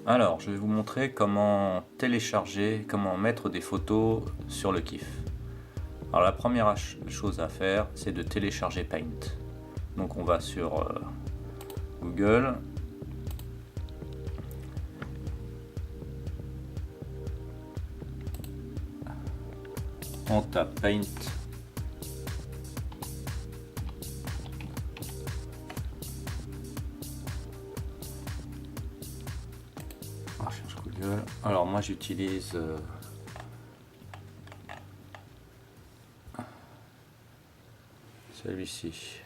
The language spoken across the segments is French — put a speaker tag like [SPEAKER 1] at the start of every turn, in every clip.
[SPEAKER 1] Alors, je vais vous montrer comment télécharger, comment mettre des photos sur le KIF. Alors la première chose à faire, c'est de télécharger Paint. Donc on va sur Google. On tape Paint. On cherche Google. Alors moi j'utilise celui-ci.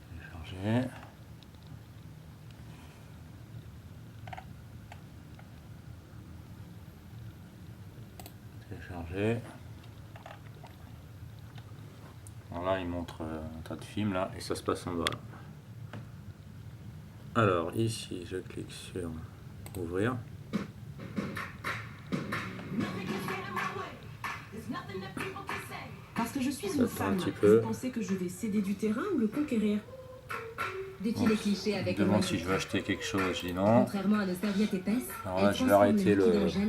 [SPEAKER 1] Télécharger. Télécharger. Alors là il montre un tas de films là et ça se passe en bas. Alors ici je clique sur ouvrir.
[SPEAKER 2] Parce que je suis une femme,
[SPEAKER 1] vous
[SPEAKER 2] pensez que je vais céder du terrain ou le conquérir?
[SPEAKER 3] Défiler cliché avec
[SPEAKER 1] Je me demande si je veux acheter quelque chose, je dis non.
[SPEAKER 3] Contrairement à nos serviettes épaisses,
[SPEAKER 1] Alors là je vais arrêter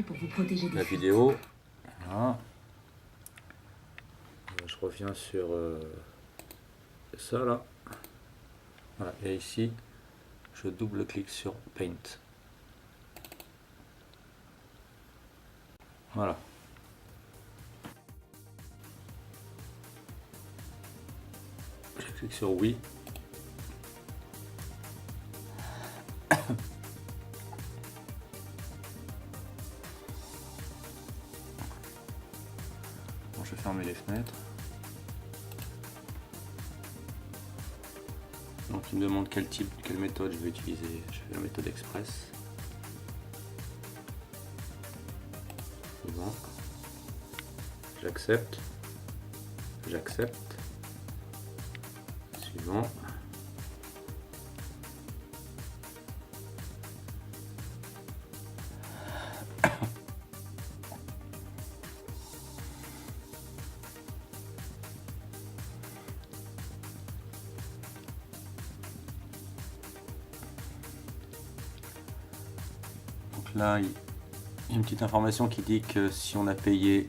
[SPEAKER 3] pour vous protéger
[SPEAKER 1] la vidéo. Voilà. Je reviens sur ça là. Voilà. Et ici je double-clique sur Paint. Voilà. Je clique sur oui. Bon, je vais fermer les fenêtres. Donc il me demande quelle méthode je vais utiliser. Je fais la méthode express. Suivant. J'accepte. J'accepte. Suivant. Là, il y a une petite information qui dit que si on a payé,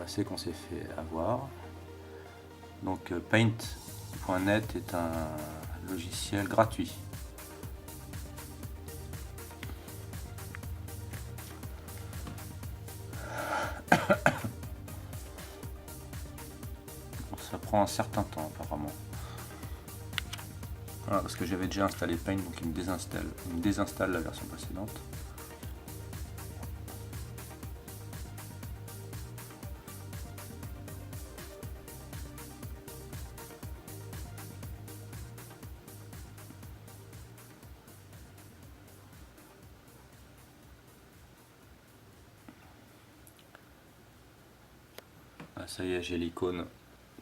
[SPEAKER 1] c'est qu'on s'est fait avoir. Donc Paint.net est un logiciel gratuit. Ça prend un certain temps apparemment. Voilà, parce que j'avais déjà installé Paint, donc il me désinstalle la version précédente. Ah, ça y est, j'ai l'icône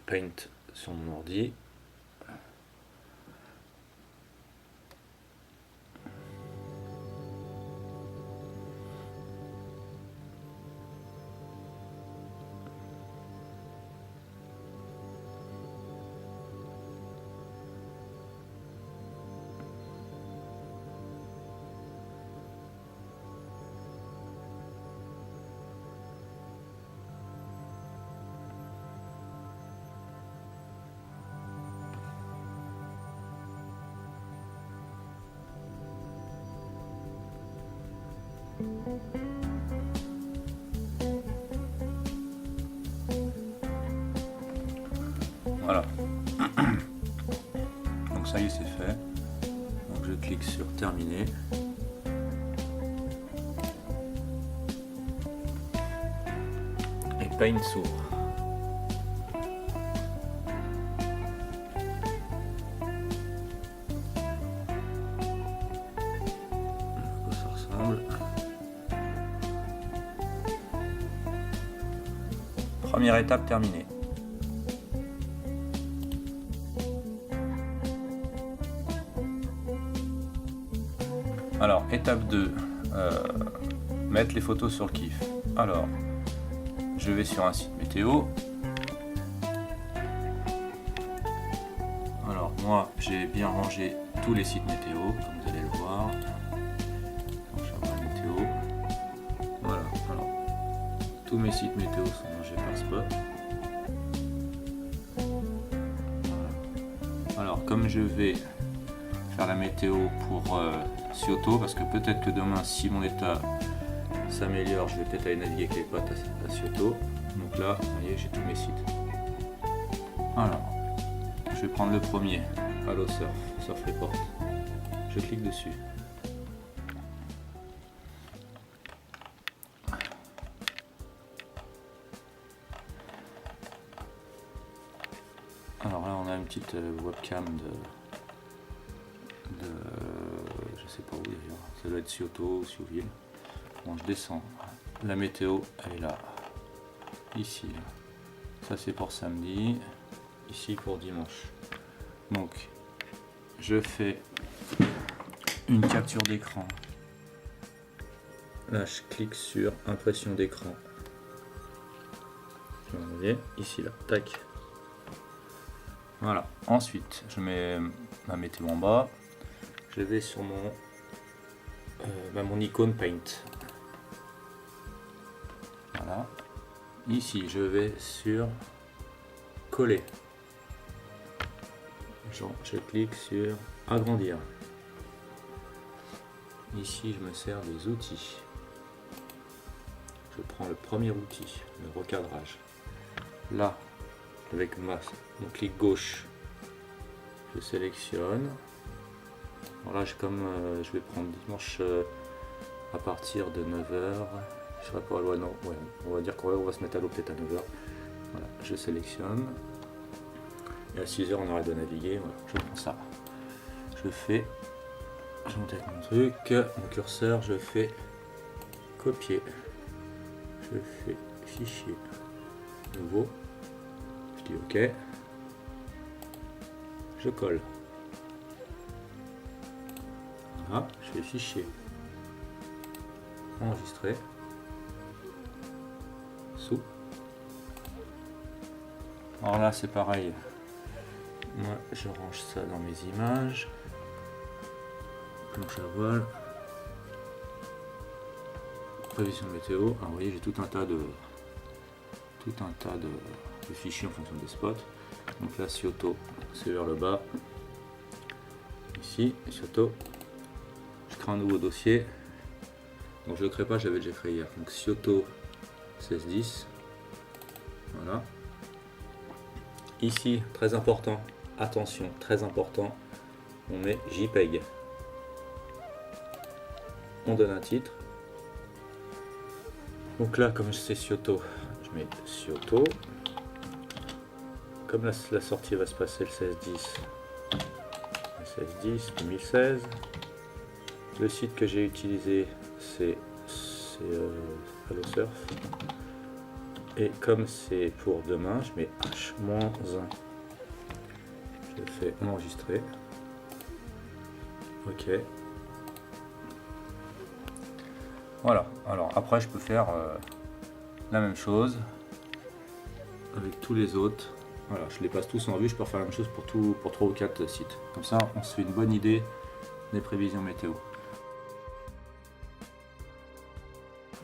[SPEAKER 1] Paint sur mon ordi. Voilà. Donc ça y est, c'est fait. Donc je clique sur terminer. Et Paint s'ouvre. À quoi ça ressemble? Première étape terminée. Alors, étape 2, mettre les photos sur le KIF. Alors, je vais sur un site météo, moi j'ai bien rangé tous les sites météo, comme vous allez le voir. Donc, je vais avoir la météo. Voilà, alors tous mes sites météo sont rangés par spot. Voilà. Alors comme je vais faire la météo pour Kyoto, parce que peut-être que demain, si mon état s'améliore, je vais peut-être aller naviguer avec les potes à Kyoto. Donc là, vous voyez, j'ai tous mes sites. Alors, je vais prendre le premier, Allo Surf, Surf Report. Je clique dessus. Alors là, on a une petite webcam je sais pas où d'ailleurs, ça doit être Kyoto ou Siouville. Bon, je descends. La météo, elle est là. Ici. Ça, c'est pour samedi. Ici, pour dimanche. Donc, je fais une capture d'écran. Là, je clique sur impression d'écran. Vous voyez, ici, là. Tac. Voilà. Ensuite, je mets ma météo en bas. Je vais sur mon icône Paint. Voilà. Ici, je vais sur coller. Je clique sur agrandir. Ici, je me sers des outils. Je prends le premier outil, le recadrage. Là, avec mon clic gauche, je sélectionne. Voilà, je vais prendre dimanche à partir de 9h. Je serai pas loin, non, ouais, on va dire qu'on va se mettre à l'eau peut-être à 9h. Voilà, je sélectionne. Et à 6h, on arrête de naviguer. Voilà, je prends ça. Je monte avec mon truc, mon curseur, je fais copier. Je fais fichier nouveau. Je dis OK. Je colle. Voilà, je fais fichier. Enregistrer. Sous. Alors là, c'est pareil. Moi, je range ça dans mes images. Planche à voile. Prévision météo. Alors, vous voyez, j'ai tout un tas de fichiers en fonction des spots. Donc là, Kyoto, c'est vers le bas. Ici, Kyoto. Je crée un nouveau dossier. Donc je ne le crée pas, j'avais déjà créé hier. Donc Kyoto 1610. Voilà. Ici, très important, attention, très important, on met JPEG. On donne un titre. Donc là, comme c'est Kyoto, je mets Kyoto. Comme la sortie va se passer le 16-10, 2016. Le site que j'ai utilisé, c'est Allo Surf. Et comme c'est pour demain, je mets H-1. Je fais enregistrer. OK. Voilà. Alors après, je peux faire la même chose avec tous les autres. Voilà, je les passe tous en revue. Je peux faire la même chose pour 3 ou 4 sites. Comme ça, on se fait une bonne idée des prévisions météo.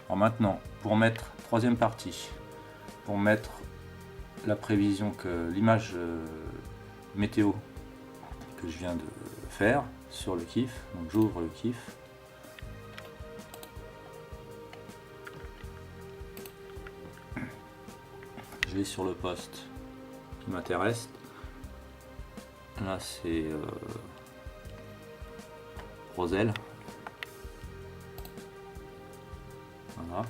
[SPEAKER 1] Alors maintenant, pour mettre troisième partie, pour mettre la prévision que l'image météo que je viens de faire sur le KIF. Donc j'ouvre le KIF. Je vais sur le poste qui m'intéresse. Là c'est Roselle. Voilà.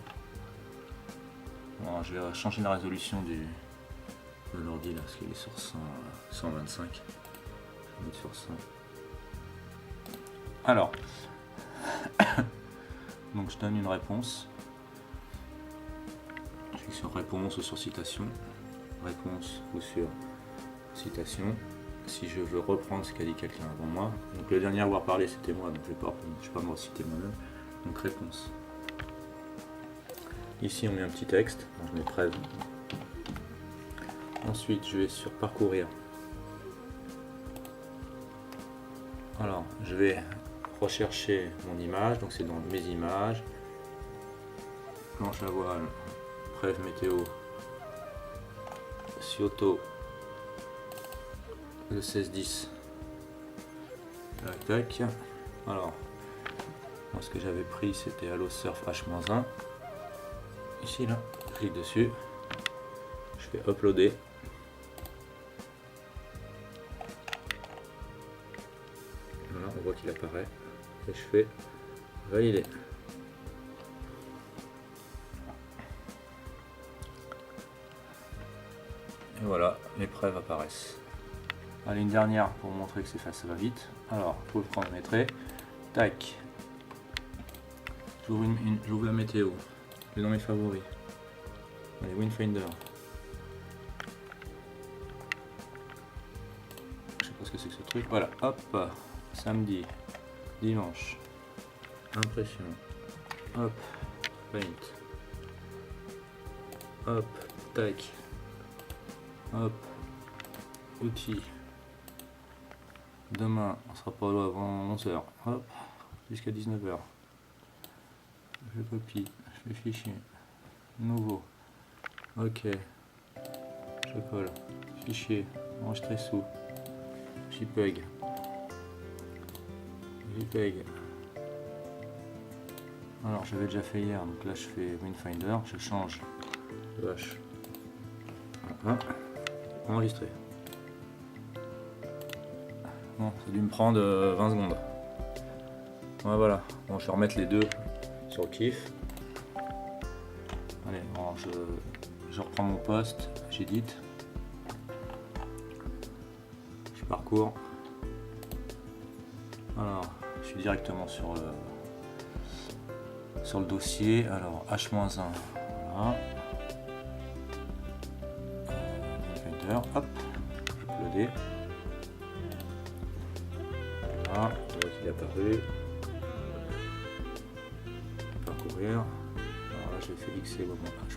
[SPEAKER 1] Bon, je vais changer la résolution de l'ordi là, parce qu'il est sur 125. Je vais mettre sur 100. Alors, donc je donne une réponse. Je clique sur réponse ou sur citation. Réponse ou sur citation. Si je veux reprendre ce qu'a dit quelqu'un avant moi. Donc le dernier à avoir parlé c'était moi, donc je ne vais pas me reciter moi-même. Donc réponse. Ici on met un petit texte, donc je mets 13. Ensuite je vais sur parcourir. Alors, je vais rechercher mon image, donc c'est dans mes images. Planche à voile, Preuve météo, Cioto, le 16-10. Tac, tac. Alors, moi, ce que j'avais pris, c'était Allo Surf H-1. Ici, là, je clique dessus. Je fais uploader. Voilà, on voit qu'il apparaît. Et je fais valider. Et voilà, les preuves apparaissent. Allez, une dernière pour vous montrer que ça va vite. Alors, je le chronométrer. Tac. J'ouvre la météo. Je vais dans mes favoris. Allez, Windfinder. Je sais pas ce que c'est que ce truc. Voilà, hop. Samedi, dimanche. Impression. Hop. Paint. Hop. Tac. Hop. Outils. Demain, on sera pas là avant 11h. Hop. Jusqu'à 19h. Je copie. Je fais fichier. Nouveau. Ok. Je colle. Fichier. Enregistrer sous. JPEG. JPEG. Alors j'avais déjà fait hier, donc là je fais Windfinder, je change le H. Voilà. Enregistrer. Bon, ça a dû me prendre 20 secondes. Ouais, voilà. Bon, je vais remettre les deux sur le kiff. Allez, bon, je reprends mon poste, j'édite. Je parcours. Alors, je suis directement sur le dossier. Alors, H-1, voilà. Finder, hop, je peux uploader. Voilà, on voit qu'il est apparu. Parcourir. Alors là, je vais fixer le moment H.